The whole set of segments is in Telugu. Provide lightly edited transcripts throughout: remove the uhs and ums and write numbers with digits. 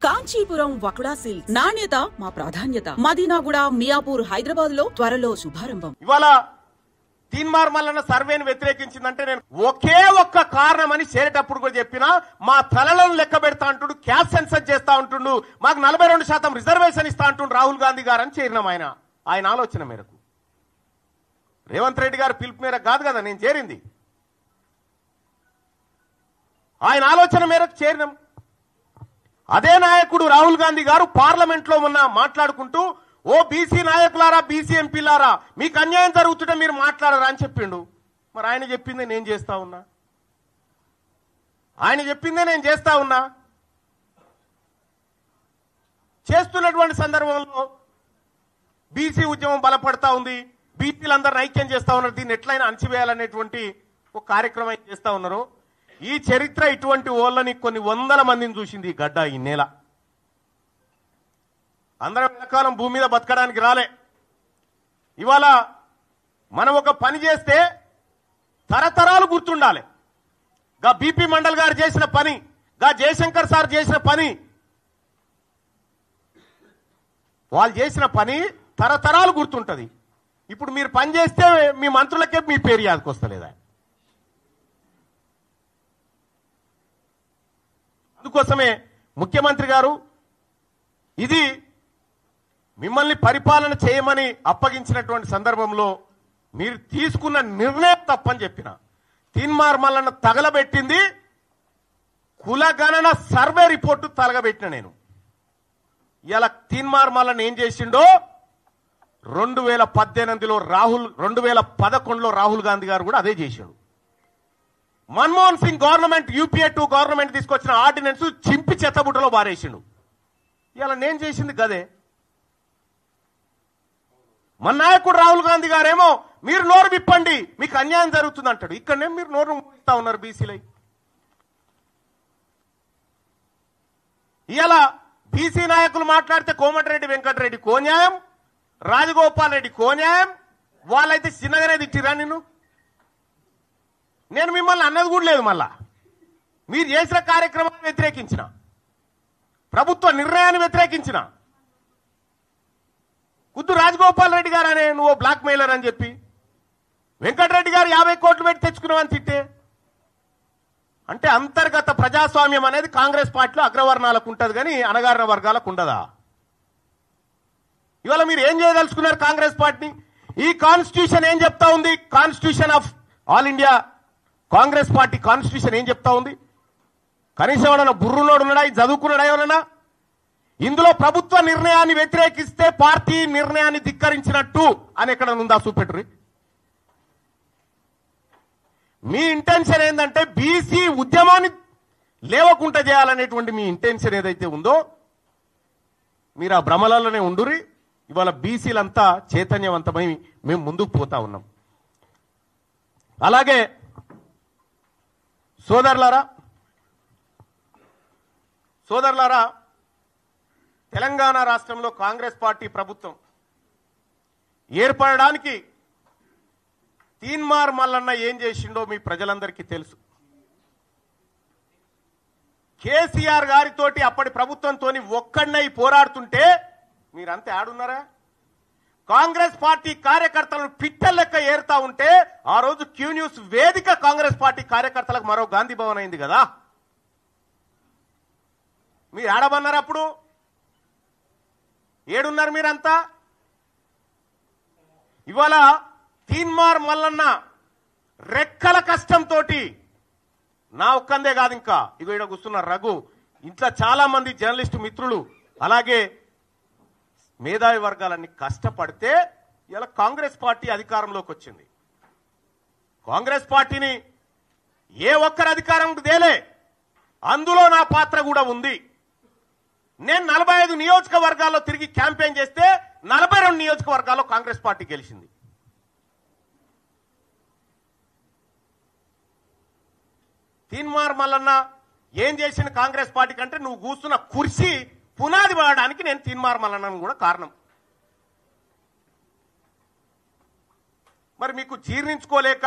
కాంచీపురం వకుడా సిల్క్ నాణ్యత మా ప్రాధాన్యత. మదీనాగూడ, మియాపూర్, హైదరాబాద్ లో త్వరలో శుభారంభం. ఇవాళ తీన్మార్ మల్లన్న సర్వేను వ్యతిరేకించిందంటే నేను ఒకే ఒక్క కారణం అని చేరేటప్పుడు కూడా చెప్పినా, మా తలలను లెక్క పెడతా అంటుండు, క్యాస్ట్ సెన్సస్ చేస్తా ఉంటుండు, మాకు 42% రిజర్వేషన్ ఇస్తా అంటుండు రాహుల్ గాంధీ గారు అని చేరినాం. ఆయన ఆలోచన మేరకు, రేవంత్ రెడ్డి గారు పిలుపు మేరకు కాదు కదా నేను చేరింది, ఆయన ఆలోచన మేరకు చేరినాం. అదే నాయకుడు రాహుల్ గాంధీ గారు పార్లమెంట్ లో మొన్న మాట్లాడుకుంటూ, ఓ బీసీ నాయకులారా, బీసీ ఎంపీలారా, మీకు అన్యాయం జరుగుతుంటే మీరు మాట్లాడరా అని చెప్పిండు. మరి ఆయన చెప్పిందే నేను చేస్తా ఉన్నా, ఆయన చెప్పిందే నేను చేస్తా ఉన్నా. చేస్తున్నటువంటి సందర్భంలో బీసీ ఉద్యమం బలపడతా ఉంది, బీసీలందరిని ఐక్యం చేస్తా ఉన్నారు, దీన్ని ఎట్లయినా అణచివేయాలనేటువంటి ఒక కార్యక్రమం చేస్తా ఉన్నారు. ఈ చరిత్ర ఇటువంటి ఓళ్ళని కొన్ని వందల మందిని చూసింది ఈ గడ్డ, ఈ నేల. అందరం ఎంతకాలం భూమి మీద బతకడానికి రాలే. ఇవాళ మనం ఒక పని చేస్తే తరతరాలు గుర్తుండాలి. గా బీపీ మండల్ గారు చేసిన పని, గా జయశంకర్ సార్ చేసిన పని, వాళ్ళు చేసిన పని తరతరాలు గుర్తుంటది. ఇప్పుడు మీరు పని చేస్తే మీ మంత్రులకే మీ పేరు యాదకొస్తలేదా? అందుకోసమే ముఖ్యమంత్రి గారు ఇది మిమ్మల్ని పరిపాలన చేయమని అప్పగించినటువంటి సందర్భంలో మీరు తీసుకున్న నిర్ణయం తప్పని చెప్పిన. తీన్మార్ మల్లన్న తగలబెట్టింది కులగణన సర్వే రిపోర్టు తగలబెట్టిన నేను. ఇలా తీన్మార్ మల్లన్న ఏం చేసిండో 2018లో 2011లో రాహుల్ గాంధీ గారు కూడా అదే చేశాడు. Manmohan Singh government, UPA 2 government తీసుకొచ్చిన ఆర్డినెన్స్ చింపి చెత్తబుట్టలో బారేసిండు. ఇలా నేను చేసింది గదే. మన నాయకుడు రాహుల్ గాంధీ గారేమో మీరు నోరు విప్పండి మీకు అన్యాయం జరుగుతుంది అంటాడు. ఇక్కడనే మీరు నోరు ఇస్తా ఉన్నారు బీసీలై. ఇలా బీసీ నాయకులు మాట్లాడితే కోమటిరెడ్డి వెంకటరెడ్డి కోన్యాయం, రాజగోపాల్ రెడ్డి కోన్యాయం, వాళ్ళైతే చిన్నగానే తిట్టిరా నిన్ను. నేను మిమ్మల్ని అన్నది కూడా లేదు. మళ్ళా మీరు చేసిన కార్యక్రమాన్ని వ్యతిరేకించిన, ప్రభుత్వ నిర్ణయాన్ని వ్యతిరేకించిన. కుద్దు రాజగోపాల్ రెడ్డి గారు అనే నువ్వు బ్లాక్ మెయిలర్ అని చెప్పి, వెంకటరెడ్డి గారు 50 కోట్లు పెట్టి తెచ్చుకున్నావని తిట్టే. అంటే అంతర్గత ప్రజాస్వామ్యం అనేది కాంగ్రెస్ పార్టీలో అగ్రవర్ణాలకు ఉంటుంది కానీ అణగారిన వర్గాలకు ఉండదా? ఇవాళ మీరు ఏం చేయదలుచుకున్నారు కాంగ్రెస్ పార్టీ? ఈ కాన్స్టిట్యూషన్ ఏం చెప్తా ఉంది? Constitution of all India Congress party constitution ఏం చెప్తా ఉంది? కనీసం ఎవడన్నా బుర్రునోడు ఉన్నాడా? చదువుకున్నాడా ఎవరన్నా? ఇందులో ప్రభుత్వ నిర్ణయాన్ని వ్యతిరేకిస్తే పార్టీ నిర్ణయాన్ని ధిక్కరించినట్టు అని ఎక్కడ ఉందా? చూపెట్టురి. మీ ఇంటెన్షన్ ఏంటంటే బీసీ ఉద్యమాన్ని లేవకుండా చేయాలనేటువంటి మీ ఇంటెన్షన్ ఏదైతే ఉందో మీరు ఆ భ్రమలలోనే ఉండురి. ఇవాళ బీసీలంతా చైతన్యవంతమై మేము ముందుకు పోతా ఉన్నాం. అలాగే సోదరులారా, తెలంగాణ రాష్ట్రంలో కాంగ్రెస్ పార్టీ ప్రభుత్వం ఏర్పడడానికి తీన్మార్ మల్లన్న ఏం చేసిండో మీ ప్రజలందరికీ తెలుసు. కేసీఆర్ గారితోటి అప్పటి ప్రభుత్వంతో ఒక్కడినై పోరాడుతుంటే మీరంతా ఆడున్నారా? కాంగ్రెస్ పార్టీ కార్యకర్తలను పిట్టల లెక్క ఏరుతా ఉంటే ఆ రోజు క్యూ న్యూస్ వేదిక కాంగ్రెస్ పార్టీ కార్యకర్తలకు మరో గాంధీ భవన్ అయింది కదా. మీరు ఆడమన్నారు అప్పుడు? ఏడున్నారు మీరంతా? ఇవాళ తీన్మార్ మల్లన్న రెక్కల కష్టంతో, నా ఒక్కందే కాదు, ఇంకా ఇగో ఇక్కడ కూర్చున్న రఘు, ఇంట్లో చాలా మంది జర్నలిస్టు మిత్రులు, అలాగే మేధావి వర్గాలన్నీ కష్టపడితే ఇలా కాంగ్రెస్ పార్టీ అధికారంలోకి వచ్చింది. కాంగ్రెస్ పార్టీని ఏ ఒక్కరు అధికారం తేలే, అందులో నా పాత్ర కూడా ఉంది. నేను 45 నియోజకవర్గాల్లో తిరిగి క్యాంపెయిన్ చేస్తే 42 నియోజకవర్గాల్లో కాంగ్రెస్ పార్టీ గెలిచింది. తీన్మార్ మల్లన్న ఏం చేసిన కాంగ్రెస్ పార్టీ కంటే నువ్వు కూర్చున్న కుర్చీ పునాది పడడానికి నేను తీన్మార్ మల్లన్న కూడా కారణం. మరి మీకు జీర్ణించుకోలేక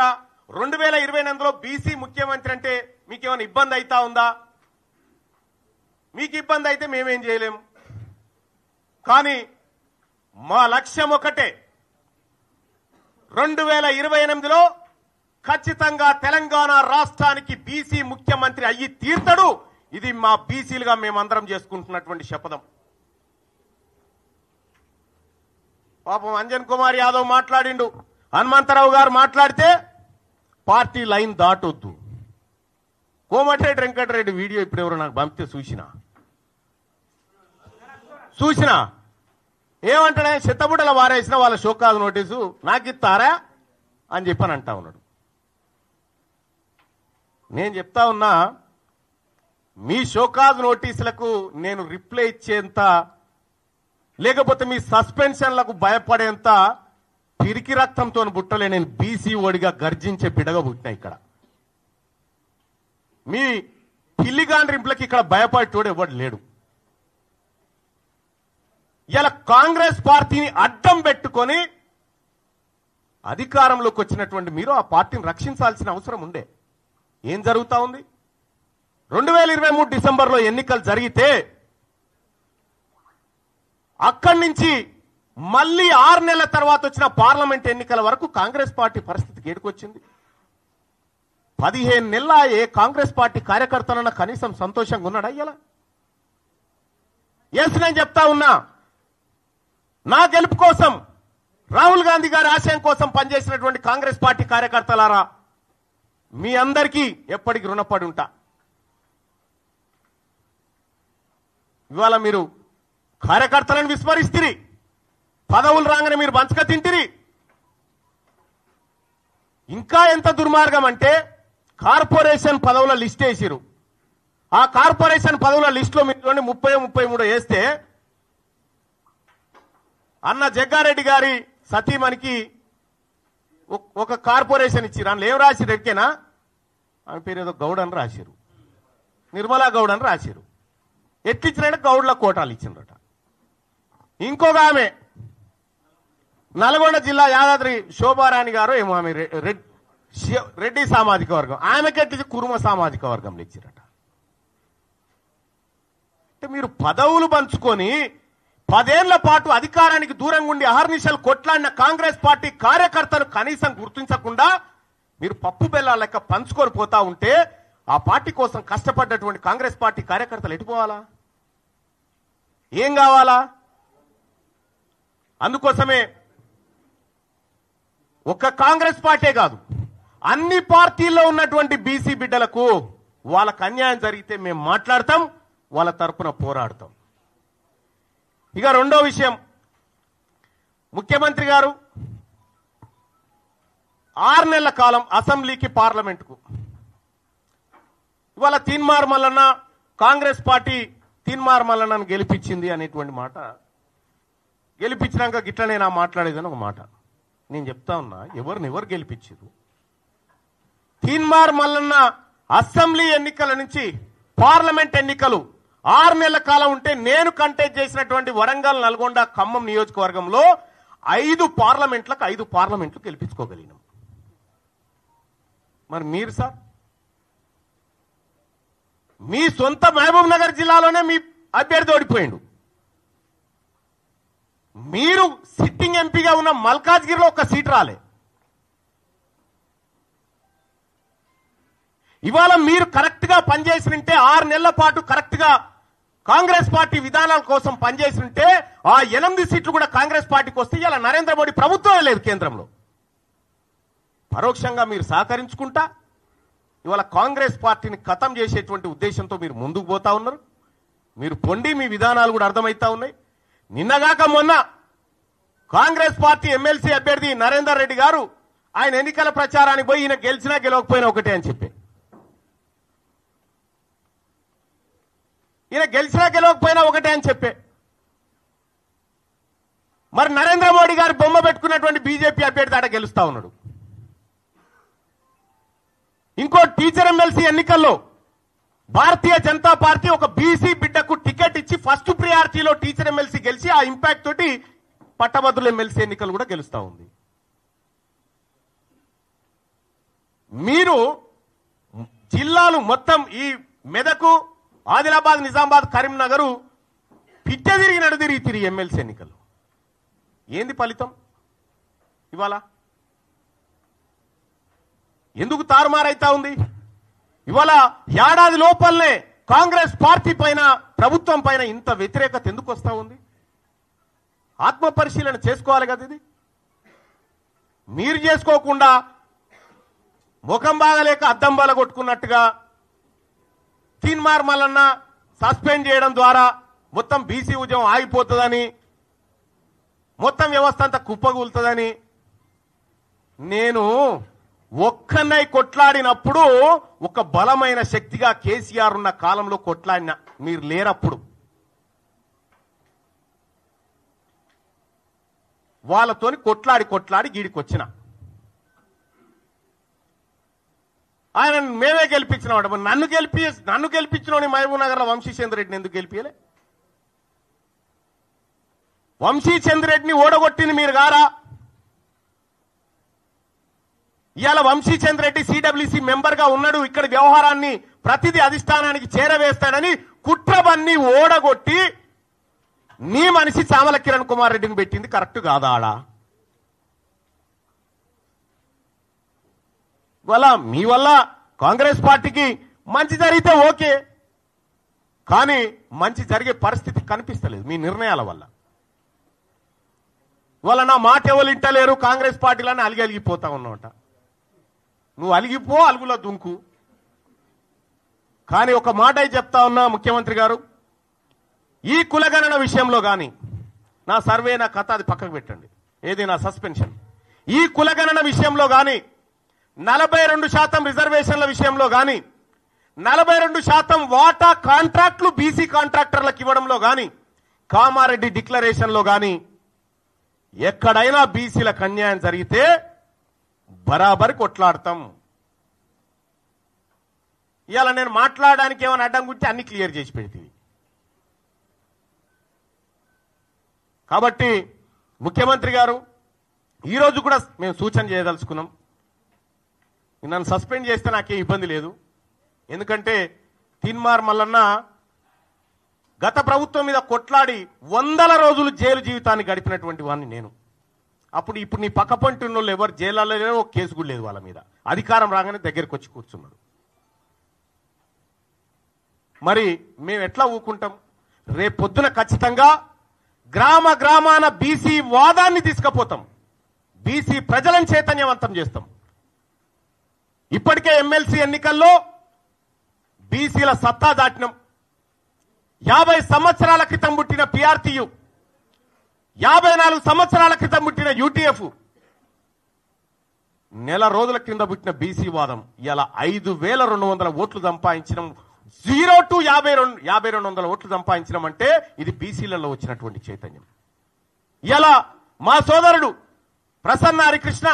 2028లో బీసీ ముఖ్యమంత్రి అంటే మీకేమైనా ఇబ్బంది అవుతా ఉందా? మీకు ఇబ్బంది అయితే మేమేం చేయలేము. కానీ మా లక్ష్యం ఒకటే, 2028లో ఖచ్చితంగా తెలంగాణ రాష్ట్రానికి బీసీ ముఖ్యమంత్రి అయ్యి తీర్తాడు. ఇది మా బీసీలుగా మేమందరం చేసుకుంటున్నటువంటి శపథం. పాపం అంజన్ కుమార్ యాదవ్ మాట్లాడిండు, హనుమంతరావు గారు మాట్లాడితే పార్టీ లైన్ దాటొద్దు. కోమటిరెడ్డి వెంకటరెడ్డి వీడియో ఇప్పుడు ఎవరు నాకు పంపితే చూసినా ఏమంటాడే, చెత్తబుట్టల వారేసిన వాళ్ళ షోకాజ్ నోటీసు నాకు ఇస్తారా అని చెప్పని అంటా ఉన్నాడు. నేను చెప్తా ఉన్నా, మీ షోకాజ్ నోటీసులకు నేను రిప్లై ఇచ్చేంత, లేకపోతే మీ సస్పెన్షన్లకు భయపడేంత పిరికి రక్తంతో పుట్టలే. నేను బీసీ ఓడిగా గర్జించే బిడగా పుట్టినా. ఇక్కడ మీ పిల్లిగాండ్రింపులకి ఇక్కడ భయపడేటోడు ఎవడు లేడు. ఇలా కాంగ్రెస్ పార్టీని అడ్డం పెట్టుకొని అధికారంలోకి వచ్చినటువంటి మీరు ఆ పార్టీని రక్షించాల్సిన అవసరం ఉండే. ఏం జరుగుతా ఉంది? 2023 డిసెంబర్లో ఎన్నికలు జరిగితే అక్కడి నుంచి మళ్ళీ 6 నెలల తర్వాత వచ్చిన పార్లమెంట్ ఎన్నికల వరకు కాంగ్రెస్ పార్టీ పరిస్థితికి ఏడుకొచ్చింది. 15 నెలల ఏ కాంగ్రెస్ పార్టీ కార్యకర్తలన్నా కనీసం సంతోషంగా ఉన్నాడా? ఇలా ఎస్, నేను చెప్తా ఉన్నా, నా గెలుపు కోసం, రాహుల్ గాంధీ గారి ఆశయం కోసం పనిచేసినటువంటి కాంగ్రెస్ పార్టీ కార్యకర్తలారా, మీ అందరికీ ఎప్పటికీ రుణపడి ఉంటా. ఇవాళ మీరు కార్యకర్తలను విస్మరిస్తిరి, పదవులు రాగానే మీరు పంచక తింటిరి. ఇంకా ఎంత దుర్మార్గం అంటే, కార్పొరేషన్ పదవుల లిస్ట్ వేసిరు. ఆ కార్పొరేషన్ పదవుల లిస్టులో మీరు 30-33 వేస్తే అన్న జగ్గారెడ్డి గారి సతీమణికి ఒక కార్పొరేషన్ ఇచ్చిరు. అందులో ఏం రాసిరు ఎక్కేనా? ఆమె పేరు ఏదో గౌడ్ అని రాసిరు, నిర్మలా గౌడ్ అని రాసిరు. ఎట్లిచ్చినట్టు గౌడ్ల కోటాలు ఇచ్చినట. ఇంకొక ఆమె నల్గొండ జిల్లా యాదాద్రి శోభారాణి గారు ఏమో, ఆమె రెడ్డి సామాజిక వర్గం, ఆమెకెట్టించి కురుమ సామాజిక వర్గంలో ఇచ్చిరట. అంటే మీరు పదవులు పంచుకొని 10 ఏళ్ల పాటు అధికారానికి దూరంగా ఉండి అహర్నిశలు కొట్లాడిన కాంగ్రెస్ పార్టీ కార్యకర్తలు కనీసం గుర్తించకుండా మీరు పప్పు బెల్లాల లెక్క పంచుకొని పోతా ఉంటే ఆ పార్టీ కోసం కష్టపడ్డటువంటి కాంగ్రెస్ పార్టీ కార్యకర్తలు ఎటుపోవాలా? ఏం కావాలా? అందుకోసమే ఒక్క కాంగ్రెస్ పార్టీ కాదు, అన్ని పార్టీల్లో ఉన్నటువంటి బీసీ బిడ్డలకు వాళ్ళకు అన్యాయం జరిగితే మేము మాట్లాడతాం, వాళ్ళ తరపున పోరాడతాం. ఇక రెండో విషయం, ముఖ్యమంత్రి గారు 6 నెలల కాలం అసెంబ్లీకి పార్లమెంటుకు, ఇవాళ తీన్మార్ మల్లన్న కాంగ్రెస్ పార్టీ తీన్మార్ మల్లన్నను గెలిపించింది అనేటువంటి మాట, గెలిపించినాక గిట్లనే నా మాట్లాడేదని ఒక మాట. నేను చెప్తా ఉన్నా, ఎవరు గెలిపించారు? తీన్మార్ మల్లన్న అసెంబ్లీ ఎన్నికల నుంచి పార్లమెంట్ ఎన్నికలు 6 నెలల కాలం ఉంటే నేను కంటెస్ట్ చేసినటువంటి వరంగల్, నల్గొండ, ఖమ్మం నియోజకవర్గంలో 5 పార్లమెంట్లు గెలిపించుకోగలిగినాం. మరి మీరు సార్, మీ సొంత మహబూబ్ నగర్ జిల్లాలోనే మీ అభ్యర్థి ఓడిపోయిండు. మీరు సిట్టింగ్ ఎంపీగా ఉన్న మల్కాజ్గిరిలో ఒక సీట్ రాలే. ఇవాళ మీరు కరెక్ట్ గా పనిచేసినంటే 6 నెలల పాటు కరెక్ట్ గా కాంగ్రెస్ పార్టీ విధానాల కోసం పనిచేసినంటే ఆ 8 సీట్లు కూడా కాంగ్రెస్ పార్టీకి వస్తే ఇలా నరేంద్ర మోడీ ప్రభుత్వమే లేదు కేంద్రంలో. పరోక్షంగా మీరు సహకరించుకుంటా ఇవాళ కాంగ్రెస్ పార్టీని ఖతం చేసేటువంటి ఉద్దేశంతో మీరు ముందుకు పోతా ఉన్నారు. మీరు పొండి, మీ విధానాలు కూడా అర్థమవుతా ఉన్నాయి. నిన్నగాక మొన్న కాంగ్రెస్ పార్టీ ఎమ్మెల్సీ అభ్యర్థి నరేందర్ రెడ్డి గారు ఆయన ఎన్నికల ప్రచారానికి పోయి ఈయన గెలిచినా గెలవకపోయినా ఒకటే అని చెప్పి, ఈయన గెలిచినా గెలవకపోయినా ఒకటే అని చెప్పే, మరి నరేంద్ర మోడీ గారు బొమ్మ పెట్టుకున్నటువంటి బీజేపీ అభ్యర్థి ఆడ గెలుస్తా ఉన్నాడు. ఇంకో టీచర్ ఎమ్మెల్సీ ఎన్నికల్లో భారతీయ జనతా పార్టీ ఒక బీసీ బిడ్డకు టికెట్ ఇచ్చి ఫస్ట్ ప్రియారిటీలో టీచర్ ఎమ్మెల్సీ గెలిచి ఆ ఇంపాక్ట్ తోటి పట్టభద్రుల ఎమ్మెల్సీ ఎన్నికలు కూడా గెలుస్తా ఉంది. మీరు జిల్లాలు మొత్తం ఈ మెదకు, ఆదిలాబాద్, నిజామాబాద్, కరీంనగర్ పిట్ట తిరిగి నడుదిరిగి ఎమ్మెల్సీ ఎన్నికలు. ఏంది ఫలితం ఇవాళ? ఎందుకు తారుమారైతా ఉంది? ఇవాళ ఏడాది లోపలనే కాంగ్రెస్ పార్టీ పైన, ప్రభుత్వం పైన ఇంత వ్యతిరేకత ఎందుకు వస్తా ఉంది? ఆత్మ పరిశీలన చేసుకోవాలి కదా. ఇది మీరు చేసుకోకుండా ముఖం బాగలేక అద్దం బాల కొట్టుకున్నట్టుగా తీన్మార్ మల్లన్న సస్పెండ్ చేయడం ద్వారా మొత్తం బీసీ ఉద్యమం ఆగిపోతుందని, మొత్తం వ్యవస్థ అంతా కుప్పగూలుతుందని. నేను ఒక్కనై కొట్లాడినప్పుడు ఒక బలమైన శక్తిగా కేసీఆర్ ఉన్న కాలంలో కొట్లాడిన, మీరు లేరప్పుడు. వాళ్ళతోని కొట్లాడి గీడికొచ్చిన. ఆయన మేమే గెలిపించినాడు. నన్ను గెలిపించిన మహబూబ్ నగర్ లో వంశీచంద్ర రెడ్డిని ఎందుకు గెలిపియలే? వంశీచంద్ర రెడ్డిని ఓడగొట్టింది మీరు గారా? ఇవాళ వంశీచంద్ర రెడ్డి సిడబ్ల్యూసీ మెంబర్ గా ఉన్నాడు. ఇక్కడ వ్యవహారాన్ని ప్రతిదీ అధిష్టానానికి చేరవేస్తాడని కుట్రబన్ని ఓడగొట్టి నీ మనిషి చామల కిరణ్ కుమార్ రెడ్డిని పెట్టింది కరెక్ట్ కాదా? ఆడా మీ వల్ల కాంగ్రెస్ పార్టీకి మంచి జరిగితే ఓకే, కానీ మంచి జరిగే పరిస్థితి కనిపిస్తలేదు మీ నిర్ణయాల వల్ల. ఇవాళ నా మాట ఎవరు ఇంటలేరు కాంగ్రెస్ పార్టీలని అలిగిపోతా ఉన్నావట. నువ్వు అలిగిపో, అలుగులో దుంకు. కానీ ఒక మాట చెప్తా ఉన్నా ముఖ్యమంత్రి గారు, ఈ కులగణన విషయంలో కానీ నా సర్వే, నా కథ అది పక్కకు పెట్టండి, ఏది నా సస్పెన్షన్. ఈ కులగణన విషయంలో కానీ 42% రిజర్వేషన్ల విషయంలో కానీ 42% వాటా కాంట్రాక్టులు బీసీ కాంట్రాక్టర్లకు ఇవ్వడంలో కానీ కామారెడ్డి డిక్లరేషన్ లో కానీ ఎక్కడైనా బీసీలకు అన్యాయం జరిగితే బరాబరి కొట్లాడతాం. ఇవాళ నేను మాట్లాడడానికి ఏమైనా అడ్డం గురించి అన్ని క్లియర్ చేసి పెడితే. కాబట్టి ముఖ్యమంత్రి గారు ఈరోజు కూడా మేము సూచన చేయదలుచుకున్నాం. నన్ను సస్పెండ్ చేస్తే నాకే ఇబ్బంది లేదు. ఎందుకంటే తీన్మార్ మల్లన్న గత ప్రభుత్వం మీద కొట్లాడి 100 రోజులు జైలు జీవితాన్ని గడిపినటువంటి వాడిని నేను. ఇప్పుడు నీ పక్క పంటి ఉన్న వాళ్ళు ఎవరు జైల్లో లేరో, ఒక కేసు కూడా లేదు వాళ్ళ మీద. అధికారం రాగానే దగ్గరికి వచ్చి కూర్చున్నాడు. మరి మేము ఎట్లా ఊకుంటాం? రేపు పొద్దున ఖచ్చితంగా గ్రామాన బీసీ వాదాన్ని తీసుకుపోతాం. బీసీ ప్రజలను చైతన్యవంతం చేస్తాం. ఇప్పటికే ఎమ్మెల్సీ ఎన్నికల్లో బీసీల సత్తా దాటినం. 50 సంవత్సరాల క్రితం పుట్టిన పిఆర్టీయు, 54 సంవత్సరాల క్రితం పుట్టిన యూటీఎఫ్, నెల రోజుల కింద పుట్టిన బీసీ వాదం ఇలా 5200 ఓట్లు సంపాదించడం. 0 to 5200 ఓట్లు సంపాదించడం అంటే ఇది బీసీలలో వచ్చినటువంటి చైతన్యం. ఇలా మా సోదరుడు ప్రసన్న హరికృష్ణ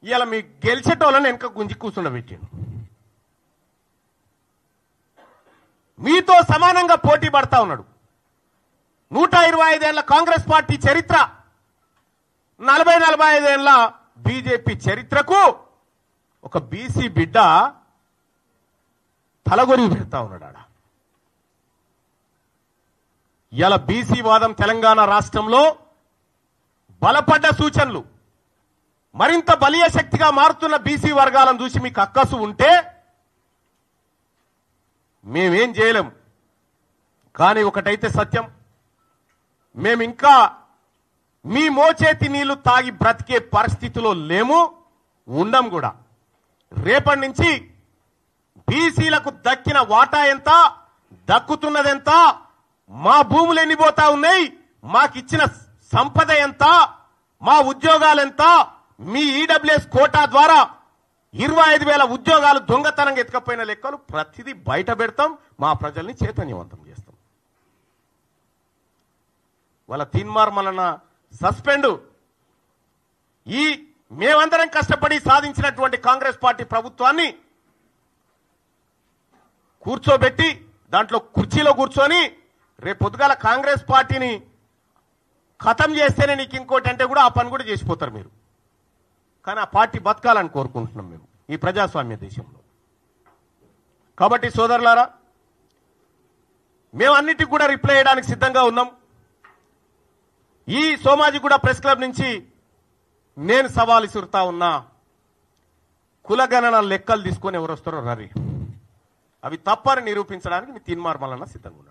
ఇలా మీ గెలిచేటోళ్ళని వెనక గుంజి కూర్చుండబెట్టాను. మీతో సమానంగా పోటీ పడతా ఉన్నాడు. 125 ఏళ్ల కాంగ్రెస్ పార్టీ చరిత్ర, 45 ఏళ్ల బీజేపీ చరిత్రకు ఒక బీసీ బిడ్డ తలగొరి పెడతా ఉన్నాడు ఆడ. ఇలా బీసీ వాదం తెలంగాణ రాష్ట్రంలో బలపడ్డ సూచనలు, మరింత బలీయ శక్తిగా మారుతున్న బీసీ వర్గాలను చూసి మీకు అక్కసు ఉంటే మేమేం చేయలేం. కానీ ఒకటైతే సత్యం, మేమింకా మీ మోచేతి నీళ్లు తాగి బ్రతికే పరిస్థితిలో లేము, ఉండం కూడా. రేపటి నుంచి బీసీలకు దక్కిన వాటా ఎంత, దక్కుతున్నదెంత, మా భూములు ఎన్నిపోతా ఉన్నాయి, మాకిచ్చిన సంపద ఎంత, మా ఉద్యోగాలెంత, మీ ఈడబ్ల్యూఎస్ కోటా ద్వారా 25,000 ఉద్యోగాలు దొంగతనంగా ఎత్తుకపోయిన లెక్కలు ప్రతిదీ బయట పెడతాం. మా ప్రజల్ని చైతన్యవంతం చేస్తాం. వాళ్ళ తీన్మార్ మల్లన్న సస్పెండ్, ఈ మేమందరం కష్టపడి సాధించినటువంటి కాంగ్రెస్ పార్టీ ప్రభుత్వాన్ని కూర్చోబెట్టి దాంట్లో కుర్చీలో కూర్చొని రేపు పొద్దుగాల కాంగ్రెస్ పార్టీని ఖతం చేస్తేనే నీకు ఇంకోటి అంటే కూడా ఆ పని కూడా చేసిపోతారు మీరు. కానీ ఆ పార్టీ బతకాలని కోరుకుంటున్నాం మేము ఈ ప్రజాస్వామ్య దేశంలో. కాబట్టి సోదరులారా, మేము అన్నిటికి కూడా రిప్లై చేయడానికి సిద్ధంగా ఉన్నాం. ఈ సోమాజిగూడ ప్రెస్ క్లబ్ నుంచి నేను సవాల్ ఇసురుతా ఉన్నా, కులగణన లెక్కలు తీసుకొని ఎవరు వస్తారో రరి, అవి తప్పని నిరూపించడానికి మీ తీన్మార్ మల్లన్న సిద్ధంగా ఉన్నారు.